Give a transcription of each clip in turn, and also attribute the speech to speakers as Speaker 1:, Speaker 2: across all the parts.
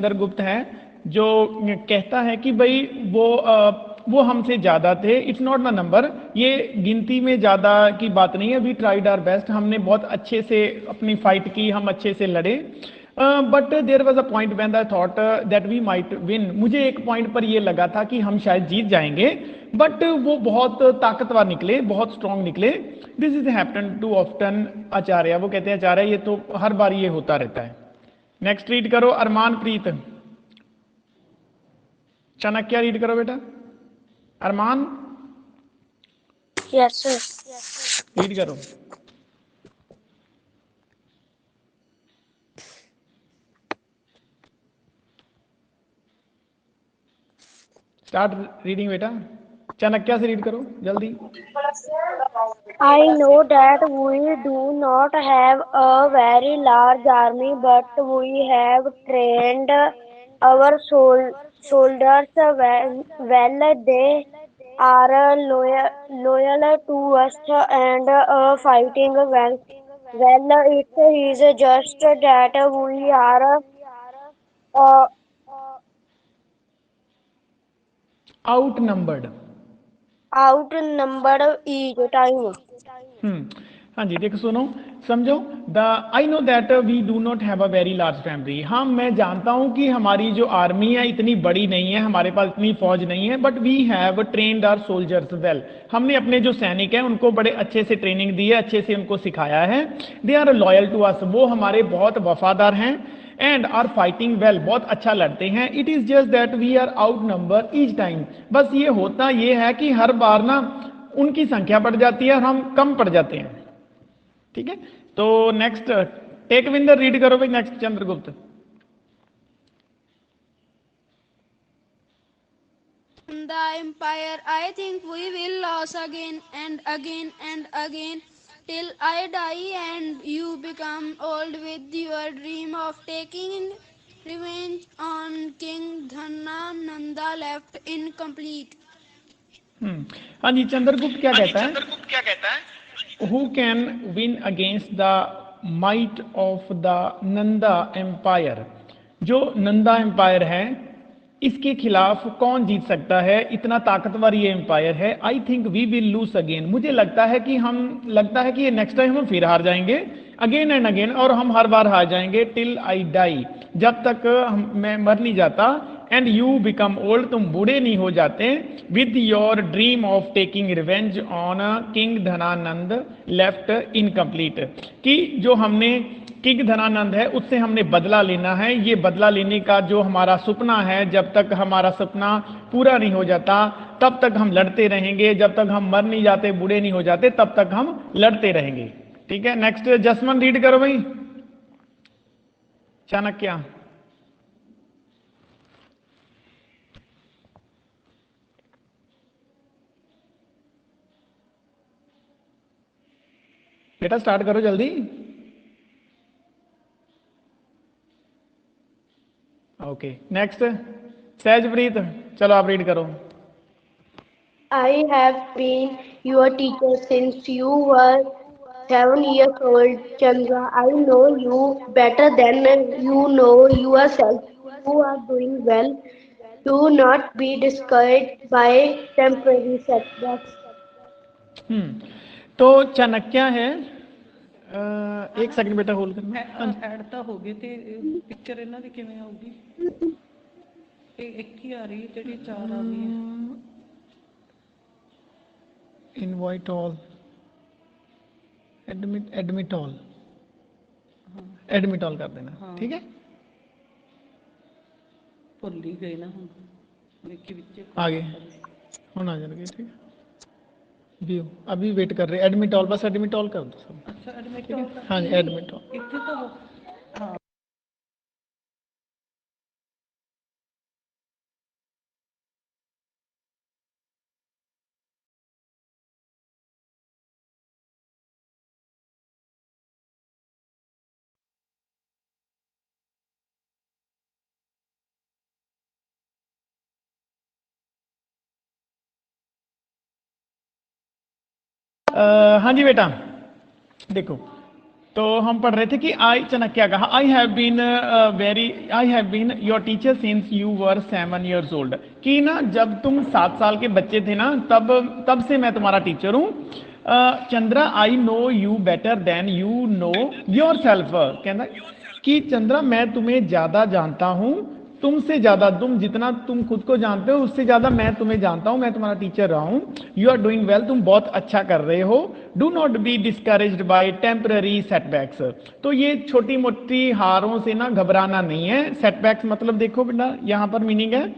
Speaker 1: चंद्रगुप्त है जो कहता है कि भाई वो हमसे ज्यादा थे। इट्स नॉट द नंबर, ये गिनती में ज्यादा की बात नहीं है। वी ट्राइड आवर बेस्ट, हमने बहुत अच्छे से अपनी फाइट की, हम अच्छे से लड़े। But there was a point when I thought that we might win. मुझे एक पॉइंट पर ये लगा था कि हम शायद जीत जाएंगे, बट वो बहुत ताकतवर निकले, बहुत स्ट्रांग निकले। This is happen too often Acharya. वो कहते हैं आचार्य ये तो हर बार ये होता रहता है। नेक्स्ट रीड करो अरमान प्रीत। चाणक्य रीड करो बेटा। अरमान
Speaker 2: यस सर।
Speaker 1: रीड करो। स्टार्ट रीडिंग बेटा। चाणक्य से रीड करो जल्दी।
Speaker 2: I know that we do not have a very large army, but we have trained our soldiers well. They are loyal to us and fighting well. Well, it is just that we are uh,
Speaker 1: आउट नंबर्ड।
Speaker 2: outnumbered each time.
Speaker 1: हाँ जी देखो सुनो, समझो। The I know that we do not have a very large family. हाँ मैं जानता हूँ कि हमारी जो आर्मी है इतनी बड़ी नहीं है, हमारे पास इतनी फौज नहीं है। But we have trained our soldiers well. हमने अपने जो सैनिक हैं उनको बड़े अच्छे से ट्रेनिंग दी है, अच्छे से उनको सिखाया है। They are loyal to us, वो हमारे बहुत वफादार हैं। एंड आर फाइटिंग वेल, बहुत अच्छा लड़ते हैं। It is just that we are outnumber each time. बस ये होता ये है कि हर बार ना उनकी संख्या बढ़ जाती है और हम कम पड़ जाते हैं। ठीक है, तो नेक्स्ट टेकविंदर रीड करो भाई। Next Chandragupta.
Speaker 3: The empire, I think we will lose again and again and again till I die and you become old with your dream of taking revenge on King Dhanananda left incomplete.
Speaker 1: हाँ जी चंद्रगुप्त क्या कहता है? Who can win against the might of the Nanda empire. जो Nanda empire है इसके खिलाफ कौन जीत सकता है? इतना ताकतवर ये एम्पायर है। I think we will lose again. मुझे लगता है कि ये नेक्स्ट टाइम हम फिर हार जाएंगे, अगेन एंड अगेन, और हम हर बार हार जाएंगे टिल आई डाई, जब तक मैं मर नहीं जाता। एंड यू बिकम ओल्ड, तुम बूढ़े नहीं हो जाते। With your dream of taking revenge on king Dhanananda left incomplete. कि जो हमने किंग धनानंद है उससे हमने बदला लेना है। ये बदला लेने का जो हमारा सपना है, जब तक हमारा सपना पूरा नहीं हो जाता तब तक हम लड़ते रहेंगे। जब तक हम मर नहीं जाते, बूढ़े नहीं हो जाते, तब तक हम लड़ते रहेंगे। ठीक है, नेक्स्ट जसमन रीड करो भाई। चाणक्य। बेटा स्टार्ट करो जल्दी। ओके नेक्स्ट सहजप्रीत, चलो आप रीड करो।
Speaker 2: I have been your teacher since you were 7 years old, Chandra. I know you better than you know yourself. You are doing well. Do not be discouraged by temporary setbacks.
Speaker 1: तो चाणक्य है, एक second बेटा hold करना।
Speaker 4: Add ਤਾਂ ਹੋ ਗਈ ਤੇ picture ਇਹਨਾਂ ਦੀ ਕਿਵੇਂ ਆਊਗੀ? ਇਹ ਇੱਕ ਹੀ ਆ ਰਹੀ ਹੈ ਜਿਹੜੀ ਚਾਰ ਆ ਰਹੀ ਹੈ।
Speaker 1: Invite all, admit all, admit all कर देना। ठीक है,
Speaker 4: ਭੁੱਲ ਹੀ ਗਏ ਨਾ ਹੁਣ ਵੇਖੀ ਵਿੱਚ
Speaker 1: आगे होना जाएगा। ठीक है, व्यू अभी वेट कर रहे हैं। एडमिट ऑल, बस एडमिट ऑल कर दो सब।
Speaker 4: ਅੱਛਾ ਐਡਮਿਟ
Speaker 1: ठीक
Speaker 4: ऑल
Speaker 1: है, हाँ जी एडमिट ऑल।
Speaker 4: ਇੱਥੇ ਤਾਂ ਹਾਂ
Speaker 1: हाँ जी बेटा देखो, तो हम पढ़ रहे थे कि चाणक्य कहा I have been your teacher since you were 7 years old, कि ना जब तुम 7 साल के बच्चे थे ना तब से मैं तुम्हारा टीचर हूँ। Chandra I know you better than you know your self, कहना कि चंद्रा मैं तुम्हें ज्यादा जानता हूँ तुमसे ज्यादा, तुम जितना तुम खुद को जानते हो उससे ज्यादा मैं तुम्हें जानता हूं, मैं तुम्हारा टीचर रहा हूं। यू आर डूइंग वेल, तुम बहुत अच्छा कर रहे हो। Do not be discouraged by temporary setbacks, तो ये छोटी मोटी हारों से ना घबराना नहीं है। सेटबैक्स मतलब देखो बेटा यहां पर मीनिंग है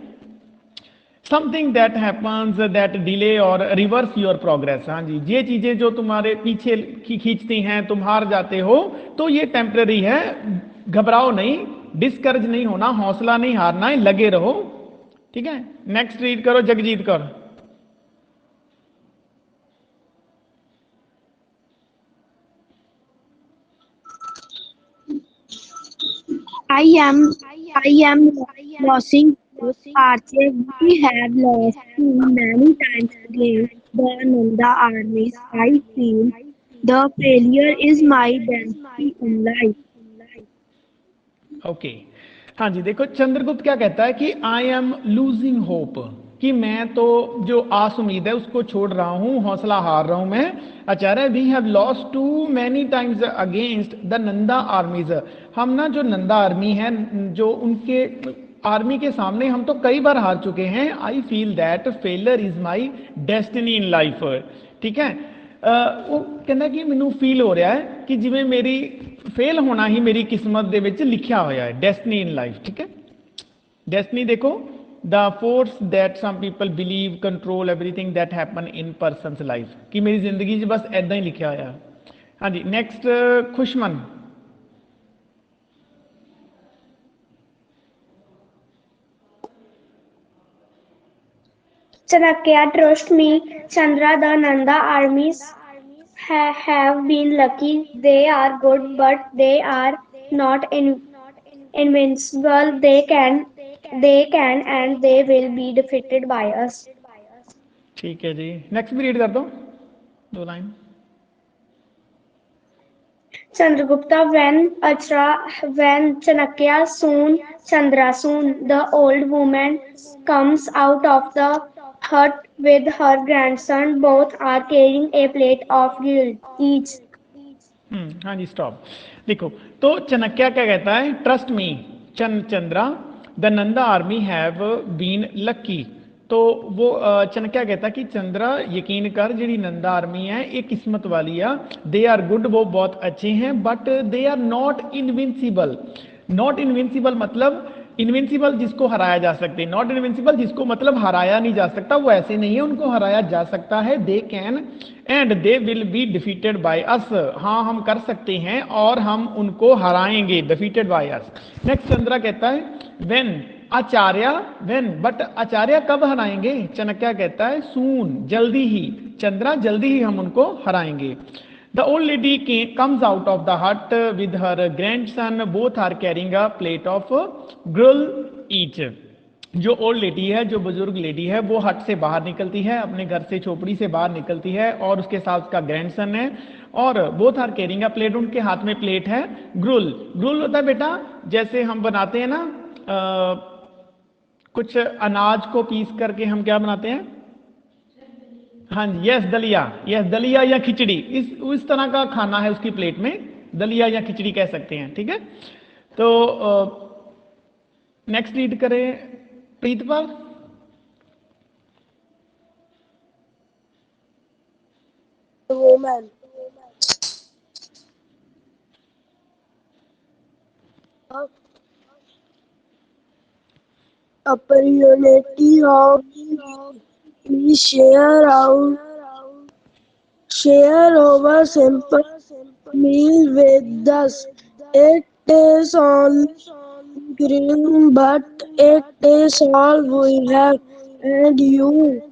Speaker 1: something that happens that delay और रिवर्स योर प्रोग्रेस। हाँ जी, ये चीजें जो तुम्हारे पीछे खींचती हैं, तुम हार जाते हो तो ये टेम्पररी है, घबराओ नहीं, डिस्करेज नहीं होना, हौसला नहीं हारना है, लगे रहो। ठीक है, नेक्स्ट रीड करो Jagjit Kaur.
Speaker 2: I am losing Archie. We have lost him many times against the Nanda armies. I feel the failure is my destiny in life.
Speaker 1: Okay हाँ जी, देखो चंद्रगुप्त क्या कहता है कि आई एम लूजिंग होप, कि मैं तो जो आस उम्मीद है उसको छोड़ रहा हूं, हौसला हार रहा हूं मैं। Acharya we have lost too many times against the Nanda armies, हम ना जो नंदा आर्मी है, जो उनके आर्मी के सामने हम तो कई बार हार चुके हैं। I feel that failure is my destiny in life. ठीक है, वो कहना कि मैनू फील हो रहा है कि जिवें मेरी फेल होना ही मेरी किस्मत दे विच लिखिया होया है, डेस्टिनी इन लाइफ। ठीक है, डेस्टिनी देखो the force that some people believe control everything that happen in person's life, कि मेरी जिंदगी च बस ऐदा ही लिखिया होया। हाँ जी, next खुशमन।
Speaker 2: Chanakya, trust me, Chandra, the Nanda armies have been lucky. They are good, but they are not invincible. They can, and they will be defeated by us.
Speaker 1: ठीक है जी, नेक्स्ट भी रीड कर दो 2 line.
Speaker 2: Chandragupta, when Chanakya Chandra soon, the old woman comes out of the hut with her grandson. Both are carrying a plate of guilt each.
Speaker 1: हाँ जी, stop. देखो तो चाणक्य क्या कहता है, trust me Chandra the Nanda army have been lucky. तो वो चाणक्य कहता है कि चंद्रा यकीन कर, जी नंदा आर्मी है ये किस्मत वाली है। दे आर गुड, वो बहुत अच्छे हैं, but they are not invincible. Not invincible मतलब इनविंसिबल जिसको हराया जा सकते, नॉट इनविंसिबल जिसको मतलब हराया नहीं जा सकता, वो ऐसे नहीं है, उनको हराया जा सकता है। They can and they will be defeated by us, हाँ हम कर सकते हैं और हम उनको हराएंगे, defeated by us. Next Chandra कहता है when Acharya, when but Acharya कब हराएंगे? चाणक्य कहता है सून, जल्दी ही, चंद्रा जल्दी ही हम उनको हराएंगे। The old lady comes out of the hut with her grandson. Both are carrying a plate of gruel each. जो ओल्ड लेडी है, जो बुजुर्ग लेडी है, वो हट से बाहर निकलती है, अपने घर से झोपड़ी से बाहर निकलती है, और उसके साथ उसका ग्रैंडसन है, और both are carrying a plate, उनके हाथ में प्लेट है। ग्रुल, ग्रुल होता है बेटा जैसे हम बनाते हैं ना कुछ अनाज को पीस करके हम क्या बनाते हैं, हाँ जी, यस दलिया, यस दलिया या खिचड़ी, इस तरह का खाना है उसकी प्लेट में, दलिया या खिचड़ी कह सकते हैं। ठीक है, तो नेक्स्ट रीड करें Pritpal.
Speaker 2: Woman. Opportunity of we share our simple meal with us. It is on green, but it is all we have, and you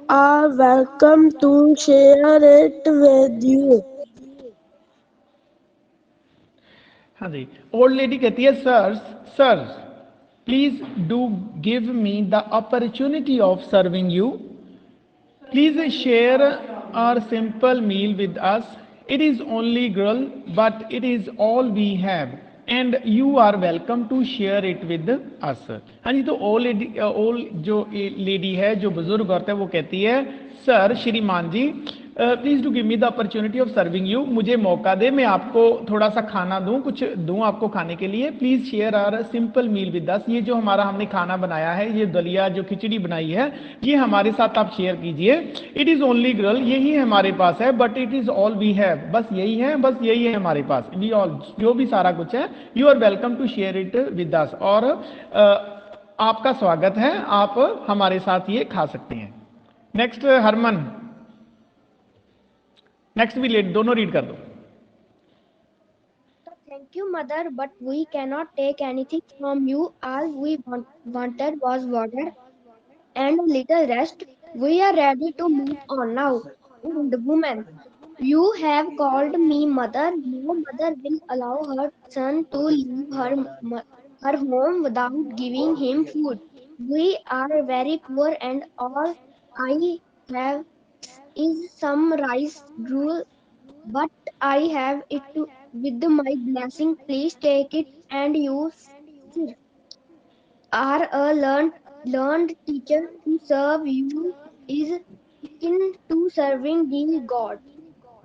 Speaker 2: are welcome to share it with you.
Speaker 1: हाँ जी, old lady कहती है sir, sir please do give me the opportunity of serving you, please share our simple meal with us, It is only girl, but it is all we have. And you are welcome to share it with us. हाँ जी, तो ओल जो lady है, जो बुजुर्ग औरत है, वो कहती है, सर श्रीमान जी, please do give me the opportunity of serving you, मुझे मौका दे, मैं आपको थोड़ा सा खाना दूं, कुछ दूं आपको खाने के लिए। Please share our simple meal with us, ये जो हमारा हमने खाना बनाया है, ये दलिया जो खिचड़ी बनाई है, ये हमारे साथ आप शेयर कीजिए। इट इज ओनली गर्ल, यही हमारे पास है, but it is all we have, बस यही है, बस यही है हमारे पास, वी ऑल, जो भी सारा कुछ है, you are welcome to share it with us, और आपका स्वागत है, आप हमारे साथ ये खा सकते हैं। नेक्स्ट हरमन, नेक्स्ट भी लेट, दोनों रीड कर दो।
Speaker 2: Thank you, mother, but we cannot take anything from you. All we wanted was water and a little rest. We are ready to move on now. And woman, you have called me mother. No mother will allow her son to leave her home without giving him food. We are very poor, and all I have is some rice gruel, but I have it with my blessing. Please take it, and you are a learned teacher. To serve you is akin to serving the God.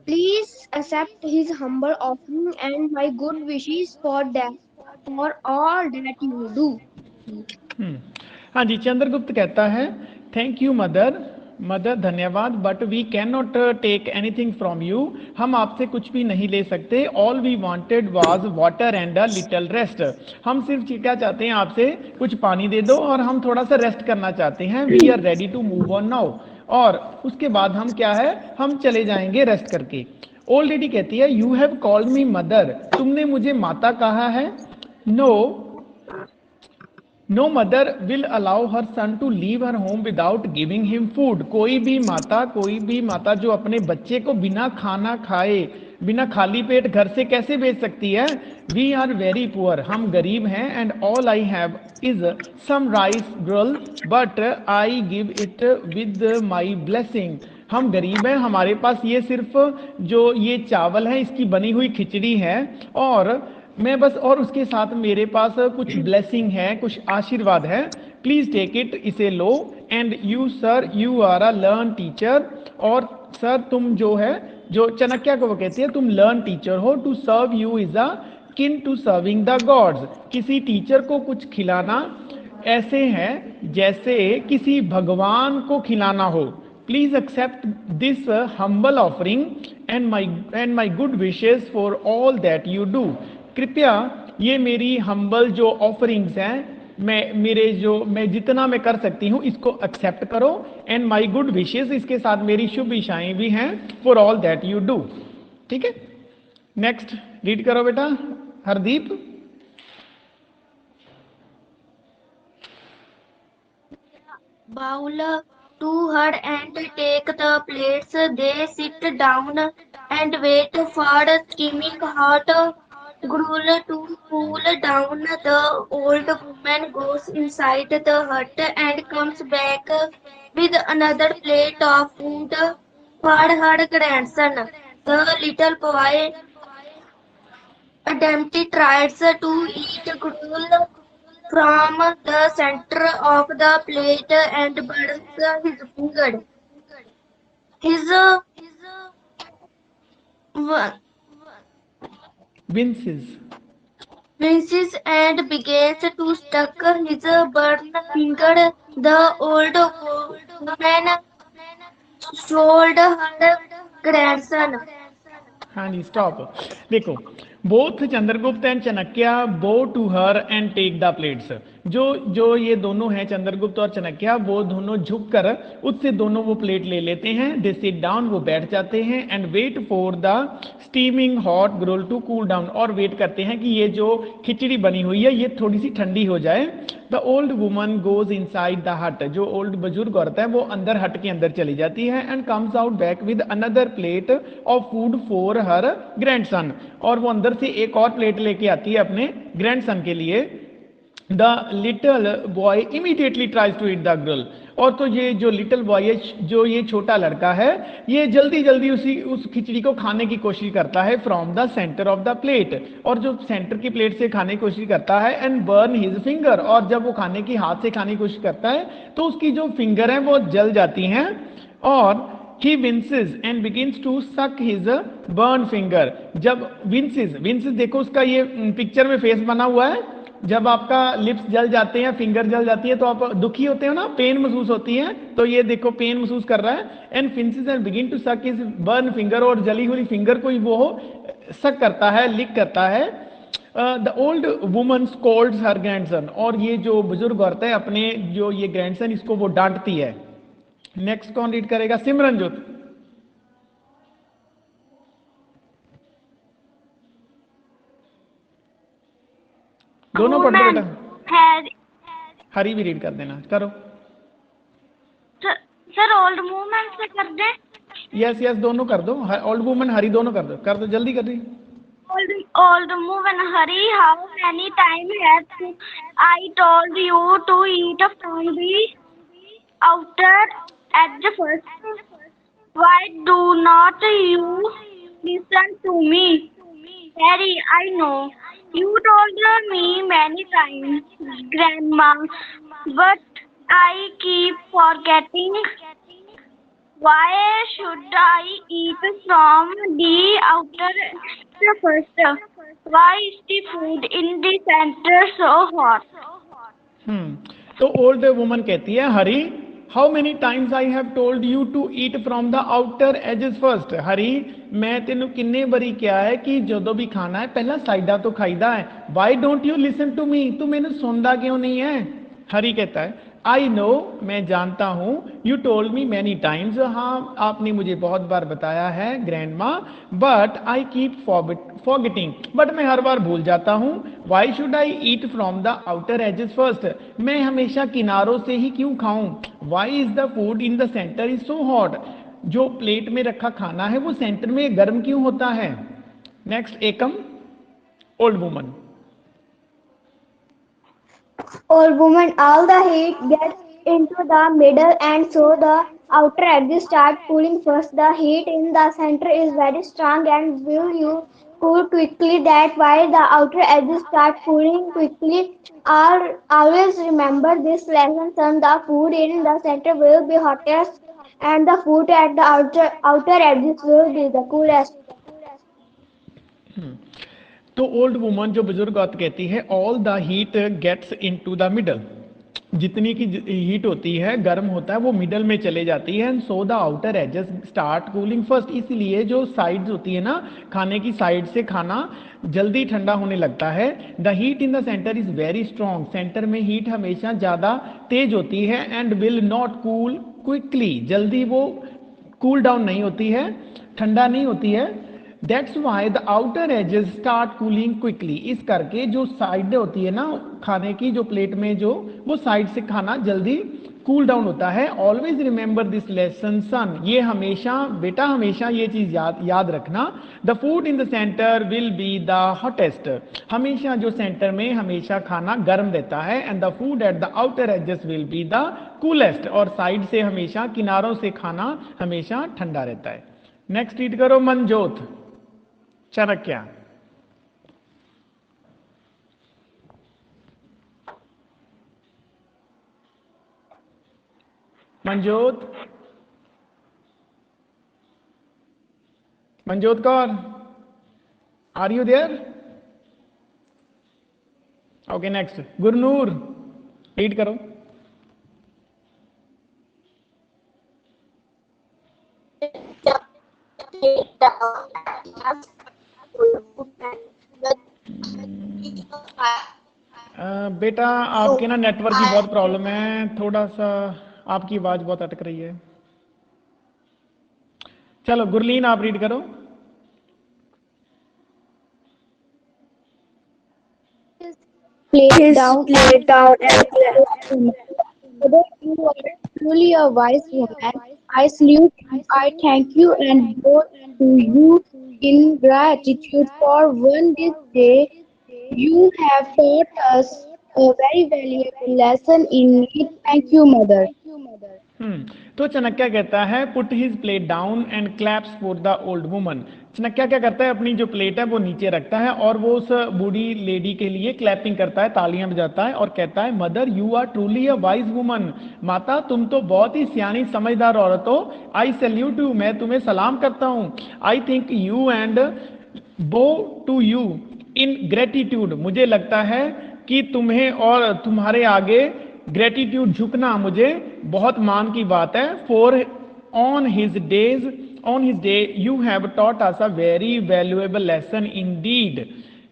Speaker 2: Please accept his humble offering and my good wishes for all that you do.
Speaker 1: हाँ जी, चंद्रगुप्त कहता है, thank you mother, mother धन्यवाद, but we can not take anything from you, हम आपसे कुछ भी नहीं ले सकते। All we wanted was water and a little rest, हम सिर्फ क्या चाहते हैं आपसे, कुछ पानी दे दो और हम थोड़ा सा रेस्ट करना चाहते हैं। We are ready to move on now, और उसके बाद हम क्या है, हम चले जाएंगे रेस्ट करके। ओल्ड लेडी कहती है, you have called me mother, तुमने मुझे माता कहा है। No mother will allow her son to leave her home without giving him food, कोई भी माता जो अपने बच्चे को बिना खाना खाए, बिना खाली पेट घर से कैसे भेज सकती है। वी आर वेरी पुअर, हम गरीब हैं, and all I have is some rice gruel, but I give it with my blessing, हम गरीब हैं, हमारे पास ये सिर्फ जो ये चावल है, इसकी बनी हुई खिचड़ी है, और मैं बस, और उसके साथ मेरे पास कुछ ब्लेसिंग है, कुछ आशीर्वाद है। प्लीज टेक इट, इसे लो। And you sir, you are a learn teacher, और सर तुम जो है, जो चाणक्य को वो कहती है, तुम लर्न टीचर हो। To serve you is akin to serving the gods, किसी टीचर को कुछ खिलाना ऐसे है जैसे किसी भगवान को खिलाना हो। Please accept this humble offering and my good wishes for all that you do, कृपया ये मेरी हम्बल जो ऑफरिंग्स हैं, मैं जितना मैं कर सकती हूँ इसको एक्सेप्ट करो, एंड माई गुड विशेस, इसके साथ मेरी शुभ इच्छाएं भी हैं, for all that you do. ठीक है, नेक्स्ट रीड करो बेटा, Hardeep.
Speaker 2: Bowl to her and take the plates. They sit down and wait for steaming hot gruel to cool down. The old woman goes inside the hut and comes back with another plate of food for her grandson. The little boy attempts tries to eat gruel from the center of the plate and burns his finger. His winces and begins to stuck his burned finger. The old woman told her grandson.
Speaker 1: हाँ जी, stop. देखो, both Chandragupta and Chanakya bow to her and take the plates, जो ये दोनों हैं, चंद्रगुप्त और चाणक्य, वो दोनों झुककर उससे दोनों वो प्लेट ले लेते हैं। दे सिट डाउन, वो बैठ जाते हैं, and wait for the steaming hot gruel to cool down, और वेट करते हैं कि ये जो खिचड़ी बनी हुई है ये थोड़ी सी ठंडी हो जाए। The old woman goes inside the हट, जो ओल्ड बुजुर्ग औरत है वो अंदर हट के अंदर चली जाती है, and comes out back with another plate of food for her grandson, और वो अंदर से एक और प्लेट लेके आती है अपने ग्रैंडसन के लिए। The little boy immediately tries to eat the gruel. और तो ये जो लिटिल बॉय है, जो ये छोटा लड़का है, ये जल्दी जल्दी उस खिचड़ी को खाने की कोशिश करता है from the centre of the plate, और जो सेंटर की प्लेट से खाने की कोशिश करता है, एंड बर्न हिज फिंगर, और जब वो खाने की हाथ से खाने की कोशिश करता है तो उसकी जो फिंगर है वो जल जाती हैं, और he winces and begins to suck his burn finger। जब winces देखो उसका ये पिक्चर में फेस बना हुआ है, जब आपका लिप्स जल जाते हैं, फिंगर जल जाती है तो आप दुखी होते हो ना, पेन महसूस होती है, तो ये देखो पेन महसूस कर रहा है। And flinches and begin to suck his burn finger, और जली हुई फिंगर को वो सक करता है, लिक करता है। The old woman Scholz her grandson, और ये जो बुजुर्ग औरत है अपने जो ये ग्रैंडसन इसको वो डांटती है। नेक्स्ट कौन रीड करेगा? सिमरनजोत। दोनों पढ़ दो बेटा, हरी भी रीड कर देना, करो।
Speaker 5: सर ओल्ड वुमन से कर दे।
Speaker 1: यस यस दोनों कर दो, ओल्ड वुमन हरी दोनों कर दो जल्दी कर रही।
Speaker 5: Old woman, hurry! How many times have I told you to eat from the outer edge first? Why do not you listen to me? Harry, I know you told me many times, Grandma, but I keep forgetting. Why should I eat from the outer edge first? Why is the food in the center so hot?
Speaker 1: तो old woman कहती है, Hari how many times I have told you to eat from the outer edges first. Hari मैं तेन किन्ने बारी क्या है कि जो भी खाना है पहला साइडा तो खाईदा है। Why don't you listen to me, तू मैंने सुनता क्यों नहीं है? हरी कहता है, आई नो मैं जानता हूं, you told me many times, हाँ आपने मुझे बहुत बार बताया है grandma, but I keep forgetting, but मैं हर बार भूल जाता हूं। Why should I eat from the outer edges first, मैं हमेशा किनारों से ही क्यों खाऊं? Why is the food in the centre is so hot, जो प्लेट में रखा खाना है वो सेंटर में गर्म क्यों होता है? Next Ekam, old woman.
Speaker 2: Old woman, all the heat gets into the middle and so the outer edges start cooling first. The heat in the center is very strong and will you cool quickly. That why the outer edges start cooling quickly. Always remember this lesson, son. The food in the center will be hottest and the food at the outer edges will be the coolest.
Speaker 1: तो old woman जो बुजुर्ग औरत कहती है, all the heat gets into the middle, जितनी की heat होती है गर्म होता है वो मिडल में चले जाती है। And so the outer edges start cooling first, इसलिए जो साइड्स होती है ना खाने की साइड से खाना जल्दी ठंडा होने लगता है। The heat in the centre is very strong, centre में हीट हमेशा ज़्यादा तेज होती है। And will not cool quickly, जल्दी वो कूल डाउन नहीं होती है, ठंडा नहीं होती है। That's why the outer edges start cooling quickly, इस करके जो साइड होती है ना खाने की, जो प्लेट में जो वो साइड से खाना जल्दी कूल डाउन होता है। Always remember this lesson son, ये हमेशा बेटा हमेशा ये चीज याद रखना। The food in the centre will be the hottest, हमेशा जो सेंटर में हमेशा खाना गर्म रहता है। And the food at the outer edges will be the coolest, और साइड से हमेशा किनारों से खाना हमेशा ठंडा रहता है। नेक्स्ट रीड करो Manjot Chanakya. Manjot, Manjot Kaur, are you there? Okay next Gurnoor, read करो। बेटा आपके ना नेटवर्क की बहुत प्रॉब्लम है, थोड़ा सा आपकी आवाज बहुत अटक रही है। चलो गुरलीन आप रीड करो।
Speaker 2: Place down and whether you are truly a wise woman, I salute you, I thank you and bow to you in gratitude for one this day you have taught us a very valuable lesson in it. Thank you, mother.
Speaker 1: तो चाणक्य कहता है put his plate down and claps for the old woman. Chanakya क्या करता है, अपनी जो plate है वो नीचे रखता है और वो उस बूढ़ी लेडी के लिए क्लैपिंग करता है, तालियां बजाता है और कहता है mother you are truly a wise woman. माता तुम तो बहुत ही सियानी समझदार औरत हो। आई सैल्यूट यू, मैं तुम्हें सलाम करता हूँ। आई थिंक यू एंड बो टू यू इन ग्रेटिट्यूड, मुझे लगता है कि तुम्हें और तुम्हारे आगे ग्रेटिट्यूड झुकना मुझे बहुत मान की बात है। For on his day you have taught us a very valuable lesson Indeed.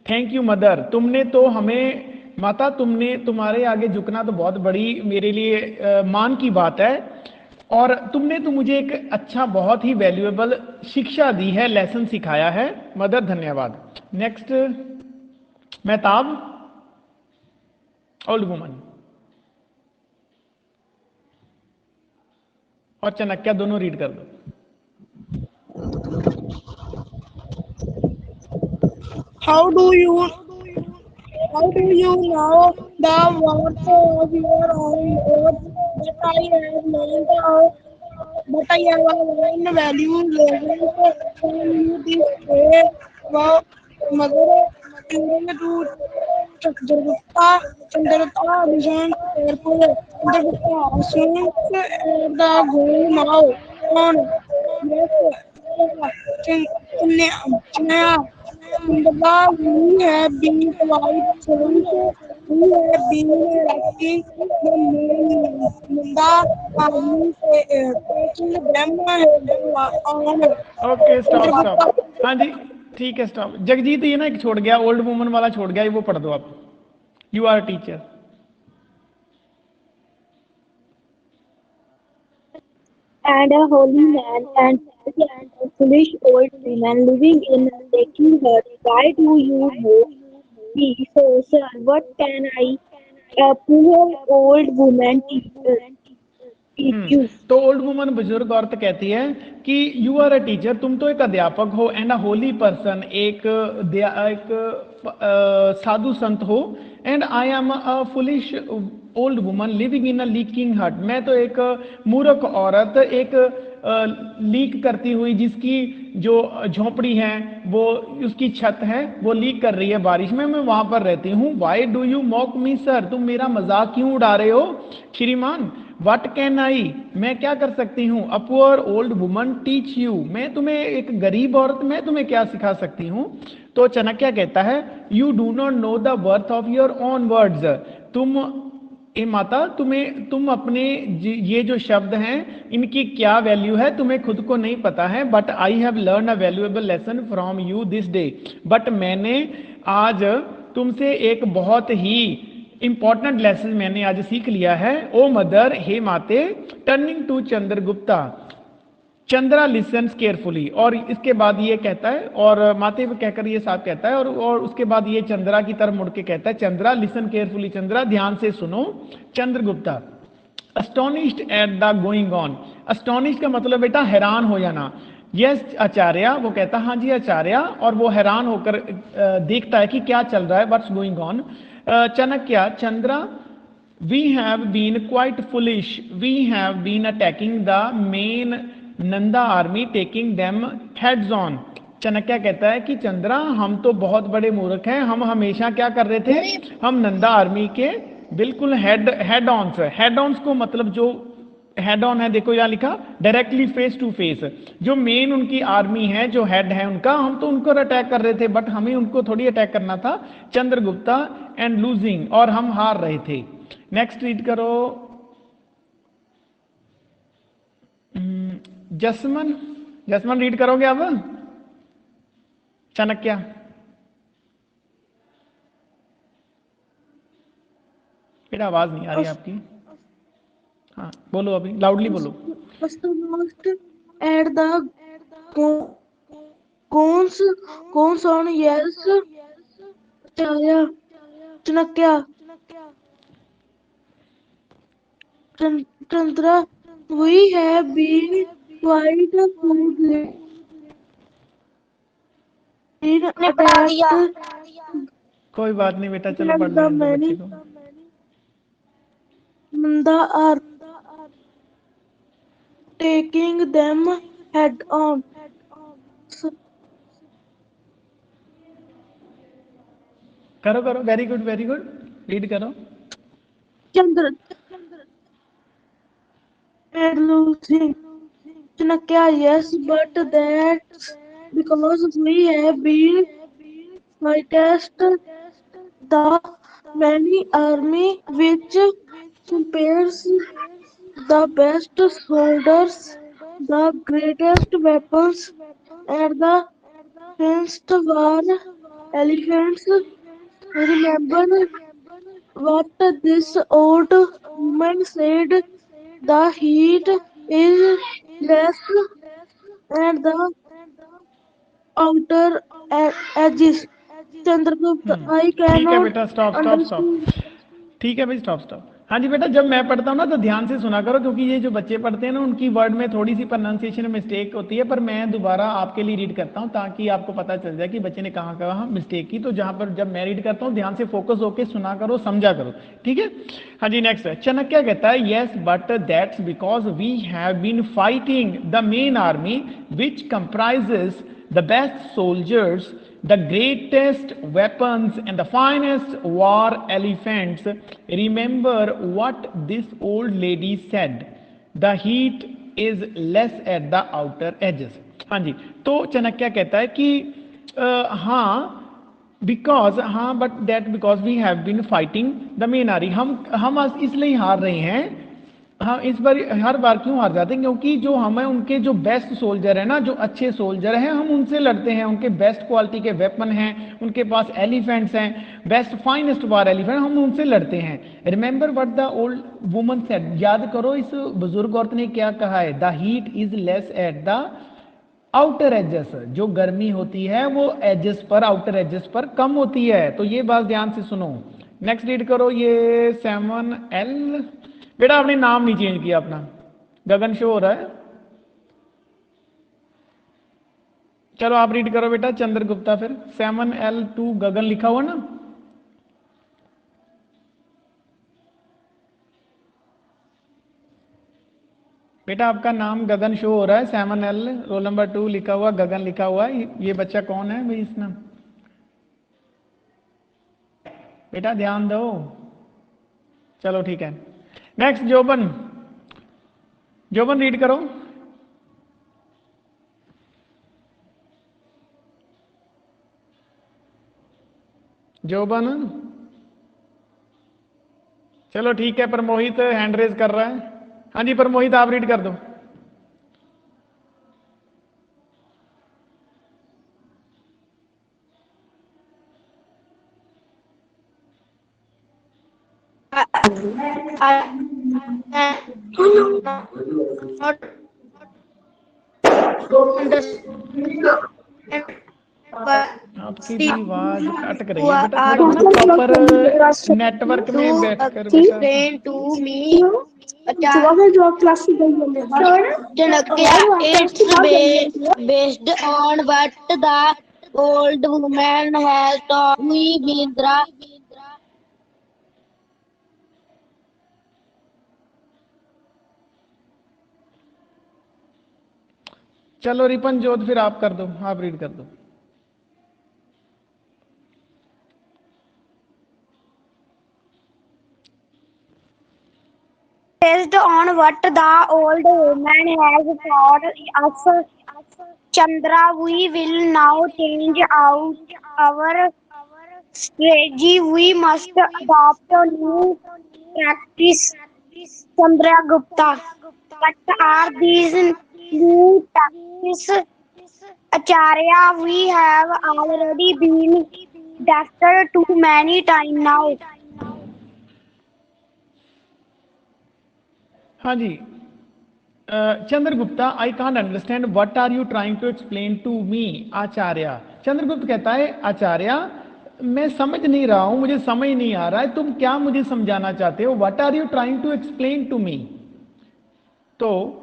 Speaker 1: Thank you mother, तुमने तो हमें, माता तुमने, तुम्हारे आगे झुकना तो बहुत बड़ी मेरे लिए मान की बात है और तुमने तो मुझे एक अच्छा, बहुत ही वैल्यूएबल शिक्षा दी है, लेसन सिखाया है। मदर धन्यवाद। नेक्स्ट मेहताब, ओल्ड वुमन और चाणक्य दोनों रीड कर दो।
Speaker 6: How do you know the worth of your own words? But I have learned but I have learned values lessons from you this day. Wow, mother, children to Chandragupta listens carefully. Chandragupta assumes the goal now. On yes, Chinaya. Chandra, we have been quite since we have been electing the main Nanda army taking them on.
Speaker 1: Okay stop stop, हाँ जी ठीक है stop. Jagjit ये ना एक छोड़ गया, old woman वाला छोड़ गया, वो पढ़ दो आप। You are teacher.
Speaker 5: And a holy man and a foolish old woman living in a taking hut. Why do you know me so, sir? What can I, a poor old woman, teach you?
Speaker 1: तो old woman बुजुर्ग औरत कहती है कि you are a teacher, तुम तो एक अध्यापक हो, एंड अ होली पर्सन, एक साधु संत हो, and I am a foolish old woman living in a leaking हट, मैं तो एक मूर्ख औरत, एक लीक करती हुई, जिसकी जो झोपड़ी है वो, उसकी छत है वो लीक कर रही है बारिश में, मैं वहां पर रहती हूँ। Why do you mock me sir, तुम मेरा मजाक क्यों उड़ा रहे हो श्रीमान। वट कैन आई, मैं क्या कर सकती हूँ। A poor old woman teach you, मैं तुम्हें, एक गरीब औरत, मैं तुम्हें क्या सिखा सकती हूँ। तो चाणक्य कहता है you do not know the worth of your own words, तुम ए माता, तुम अपने ये जो शब्द हैं इनकी क्या वैल्यू है तुम्हें खुद को नहीं पता है। But I have learn a valuable lesson from you this day, but मैंने आज तुमसे एक बहुत ही इंपॉर्टेंट लेसन मैंने आज सीख लिया है। ओ मदर, हे माते, turning to Chandragupta, Chandra listens carefully, और इसके बाद ये कहता है, और माते पे कहकर ये साथ कहता है, और उसके बाद ये चंद्रा की तरफ मुड़ के कहता है चंद्रा लिसन केयरफुली, चंद्रा ध्यान से सुनो। Chandragupta astonished at the going on, astonished का मतलब बेटा हैरान हो जाना। यस आचार्य, वो कहता हाँ जी आचार्य, और वो हैरान होकर देखता है कि क्या चल रहा है, what's going on. Chanakya, Chandra, we have been quite foolish, we have been attacking the main Nanda army, taking them heads on. Chanakya कहता है कि चंद्रा, हम तो बहुत बड़े मूर्ख हैं, हम हमेशा क्या कर रहे थे, हम नंदा आर्मी के बिल्कुल हेड ऑन्स को, मतलब जो हेड ऑन है, देखो यहाँ लिखा डायरेक्टली फेस टू फेस, जो मेन उनकी आर्मी है, जो हेड है उनका, हम तो उनको अटैक कर रहे थे, बट हमें उनको थोड़ी अटैक करना था। चंद्रगुप्ता एंड लूजिंग, और हम हार रहे थे। नेक्स्ट रीड करो जसमन रीड करोगे अब चाणक्य। बेटा आवाज नहीं आ रही आपकी, हाँ बोलो, अभी लाउडली बोलो।
Speaker 6: At the cons on yes, Chanakya, Chandra, we have been quite foolish in attacked
Speaker 1: कोई बात नहीं बेटा, चलो पढ़
Speaker 6: the
Speaker 1: लेने दो बच्चे
Speaker 6: many
Speaker 1: को।
Speaker 6: Nanda are taking them head on.
Speaker 1: करो करो, very good very good, read करो।
Speaker 6: Chandra and losing. Chanakya, yes, but that's because we have been fighting the many army which compares the best soldiers, the greatest weapons, and the fenced war elephants. Remember what this old woman said? The heat is less and the outer edges. Chandragupta, I
Speaker 1: ठीक है
Speaker 6: cannot
Speaker 1: बेटा, stop stop stop.
Speaker 6: understand.
Speaker 1: ठीक है भाई, stop stop. हाँ जी बेटा, जब मैं पढ़ता हूँ ना तो ध्यान से सुना करो, क्योंकि ये जो बच्चे पढ़ते हैं ना उनकी वर्ड में थोड़ी सी प्रोनाउंसिएशन मिस्टेक होती है, पर मैं दोबारा आपके लिए रीड करता हूँ ताकि आपको पता चल जाए कि बच्चे ने कहाँ कहाँ मिस्टेक की। तो जहाँ पर जब मैं रीड करता हूँ ध्यान से फोकस होकर सुना करो, समझा करो, ठीक है। हाँ जी, नेक्स्ट है। चाणक्य कहता है yes but that's because we have been fighting the main army which comprises the best soldiers, the greatest weapons, and the finest war elephants. Remember what this old lady said. The heat is less at the outer edges. हाँ जी, तो चाणक्य कहता है कि हाँ because, हाँ but that because we have been fighting the main army, हम आज इसलिए हार रहे हैं। हाँ, इस बार हर बार क्यों हार जाते हैं? क्योंकि जो हमें उनके जो बेस्ट सोल्जर है ना, जो अच्छे सोल्जर हैं, हम उनसे लड़ते हैं। उनके बेस्ट क्वालिटी के वेपन हैं, उनके पास एलिफेंट्स हैं, बेस्ट फाइनेस्ट वार एलिफेंट, हम उनसे लड़ते हैं। Remember what the old woman said, याद करो इस बुजुर्ग औरत ने क्या कहा है। The heat is less at the outer edges, जो गर्मी होती है वो एजेस पर, आउटर एजेस पर कम होती है। तो ये बात ध्यान से सुनो। नेक्स्ट रीड करो ये 7L। बेटा आपने नाम नहीं चेंज किया अपना, गगन शो हो रहा है। चलो आप रीड करो बेटा, चंद्रगुप्ता, फिर 7L2 गगन लिखा हुआ ना। बेटा आपका नाम गगन शो हो रहा है, 7L रोल नंबर 2 लिखा हुआ, गगन लिखा हुआ है। ये बच्चा कौन है भाई इस नाम? बेटा ध्यान दो। चलो ठीक है, नेक्स्ट जोबन, जोबन रीड करो। जोबन, चलो ठीक है, परमोहित हैंड रेज कर रहा है। हाँ जी परमोहित, आप रीड कर दो। आपकी भी आवाज अटक रही है बेटा, थोड़ा ना प्रॉपर नेटवर्क में बैठकर बेटा।
Speaker 2: Explain to me. Chanakya, it's based on what the old woman has taught me, Vidra.
Speaker 1: चलो रिपन जोत, फिर आप कर दो, आप रीड कर दो।
Speaker 5: Based on what the old woman has taught us, Chandra, we will now change out our strategy. We must adopt a new practice. Chandra Gupta, what are these new practices? Acharya, we have already been tested too many times now.
Speaker 1: हाँ जी, Chandragupta, I can't understand what are you trying to explain to me Acharya. Chandragupta कहता है आचार्य मैं समझ नहीं रहा हूं, मुझे समझ नहीं आ रहा है, तुम क्या मुझे समझाना चाहते हो? What are you trying to explain to me. तो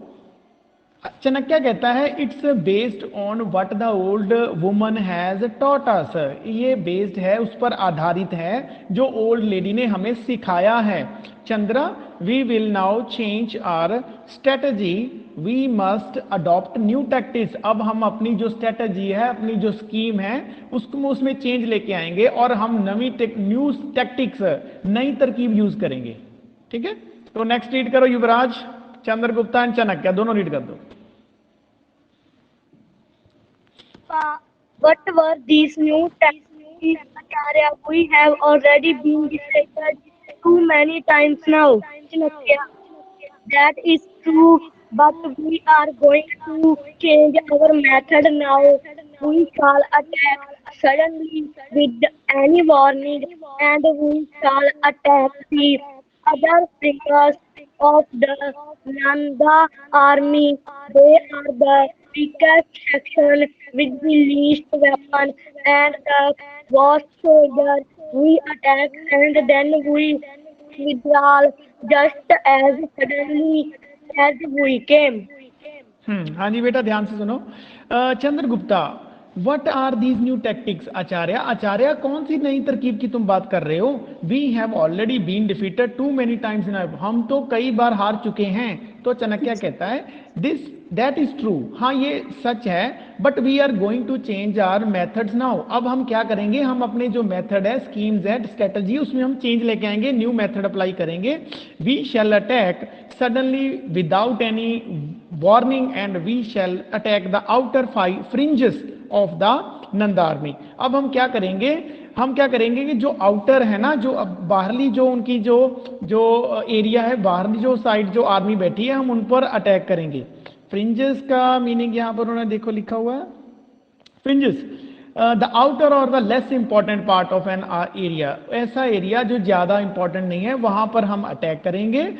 Speaker 1: चाणक्य कहता है it's based on what the old woman has taught us, ये बेस्ड है, उस पर आधारित है जो ओल्ड लेडी ने हमें सिखाया है। Chandra, we will now change our strategy. We must adopt new tactics. अब हम अपनी जो स्ट्रेटजी है, अपनी जो स्कीम है, उसको उसमें चेंज लेके आएंगे और हम न्यू टैक्टिक्स, नई तरकीब यूज करेंगे. ठीक है, तो नेक्स्ट रीड करो युवराज, चंद्रगुप्ता एंड चाणक्य दोनों रीड कर दो.
Speaker 6: What were these new tactics, Acharya? We have already been defeated too many times now. Chanakya, that is true, but we are going to change our method now. We shall attack suddenly with any warning, and we shall attack the other fingers of the Nanda army. They are the weakest section with the least weapon and the worst soldiers. We attack and then we withdraw just as suddenly as we came.
Speaker 1: हाँ जी बेटा, ध्यान से सुनो. Chandragupta, what are these new tactics? Acharya, Acharya कौन सी नई तरकीब की तुम बात कर रहे हो? We have already been defeated too many times in, हम तो कई बार हार चुके हैं. तो चाणक्य कहता है दिस दैट इज ट्रू, हाँ ये सच है, but we are going to change our methods now. अब हम क्या करेंगे, हम अपने जो मेथड है, स्कीम्स है, स्ट्रेटजी, उसमें हम चेंज लेके आएंगे, न्यू मेथड अप्लाई करेंगे. We shall attack suddenly without any warning and we shall attack the outer fringes of the Nanda army. अब हम क्या करेंगे, कि जो आउटर है ना, जो बाहरली जो उनकी जो एरिया है, बाहरली जो साइड जो आर्मी बैठी है, हम उन पर अटैक करेंगे. फ्रिंजेस का मीनिंग यहां पर उन्होंने देखो लिखा हुआ है, फ्रिंजेस द आउटर और the less important part of an area, ऐसा एरिया जो ज्यादा इंपॉर्टेंट नहीं है, वहां पर हम अटैक करेंगे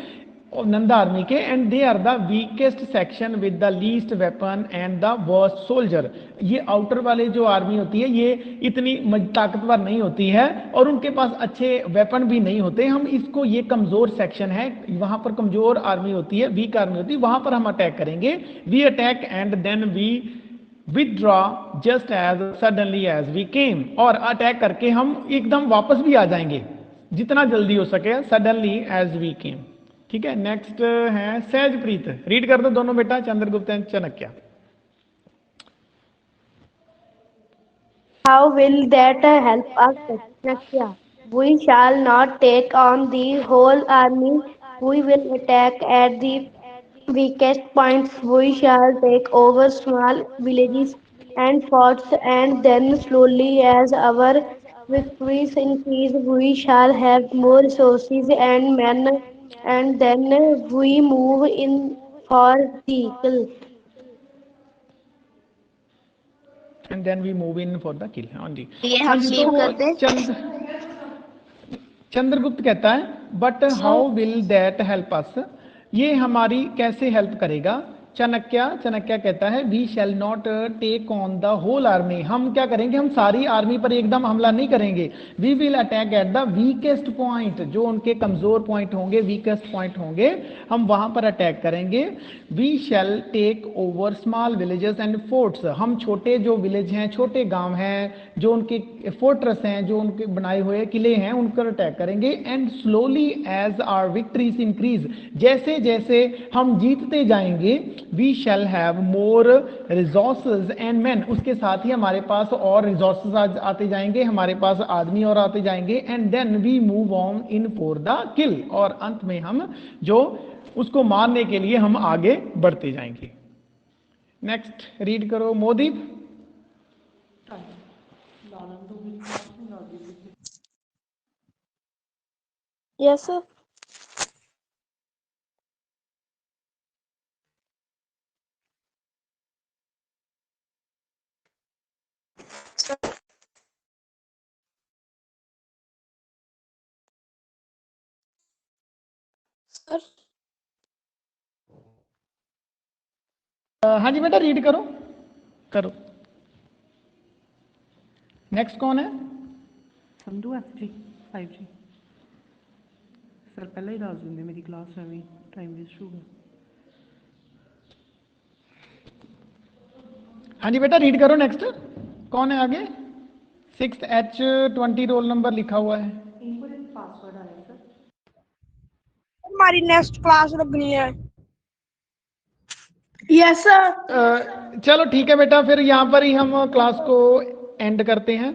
Speaker 1: नंदा आर्मी के. And they are the weakest section with the least weapon and the worst soldier. ये आउटर वाले जो आर्मी होती है, ये इतनी ताकतवर नहीं होती है और उनके पास अच्छे वेपन भी नहीं होते. हम इसको, ये कमजोर सेक्शन है, वहां पर कमजोर आर्मी होती है, वीक आर्मी होती है, वहां पर हम अटैक करेंगे. We attack and then we withdraw just as suddenly as we came, और अटैक करके हम एकदम वापस भी आ जाएंगे जितना जल्दी हो सके, सडनली एज वी केम. ठीक है, नेक्स्ट है सहजप्रीत, रीड कर दो दोनों बेटा, Chandragupta and Chanakya.
Speaker 2: How will that help us, Chanakya? We shall not take on the whole army. We will attack at the weakest points. We shall take over small villages and forts, and then slowly, as our victories increase, we shall have more resources and men, and then we move in for the kill.
Speaker 1: And then we move in for the kill. हाँ जी,
Speaker 2: ये हम leave करते हैं.
Speaker 1: चंद्रगुप्त कहता है but how will that help us, ये हमारी कैसे हेल्प करेगा? चाणक्य कहता है we shall not take on the whole army, हम क्या करेंगे, हम सारी आर्मी पर एकदम हमला नहीं करेंगे. We will attack at the weakest point, जो उनके कमजोर पॉइंट होंगे, वीकेस्ट पॉइंट होंगे, हम वहां पर अटैक करेंगे. We shall take over small villages and forts, हम छोटे जो विलेज हैं, छोटे गांव हैं, जो उनके फोर्ट्रेस हैं, जो उनके बनाए हुए किले हैं, उन पर अटैक करेंगे. And slowly as our victories increase, जैसे जैसे हम जीतते जाएंगे, we shall have more resources and man, उसके साथ ही हमारे पास और रिसोर्सेज आते जाएंगे, हमारे पास आदमी और आते जाएंगे. And then we move on in for the kill, और अंत में हम जो उसको मारने के लिए हम आगे बढ़ते जाएंगे. नेक्स्ट रीड करो मोदी.
Speaker 6: Yes, sir. Sir.
Speaker 1: हाँ जी बेटा, रीड करो. नेक्स्ट कौन है?
Speaker 4: Sandhu FG 5G. सर पहले ही दस दिंदे, मेरी क्लास एवं टाइम वेस्ट होगा.
Speaker 1: हाँ जी बेटा, रीड करो. नेक्स्ट कौन है आगे? 6H20 रोल नंबर लिखा हुआ है.
Speaker 4: इनको एक पासवर्ड आया सर.
Speaker 6: हमारी नेक्स्ट क्लास लगनी है।
Speaker 2: Yes sir.
Speaker 1: चलो ठीक है बेटा, फिर यहाँ पर ही हम क्लास को एंड करते हैं।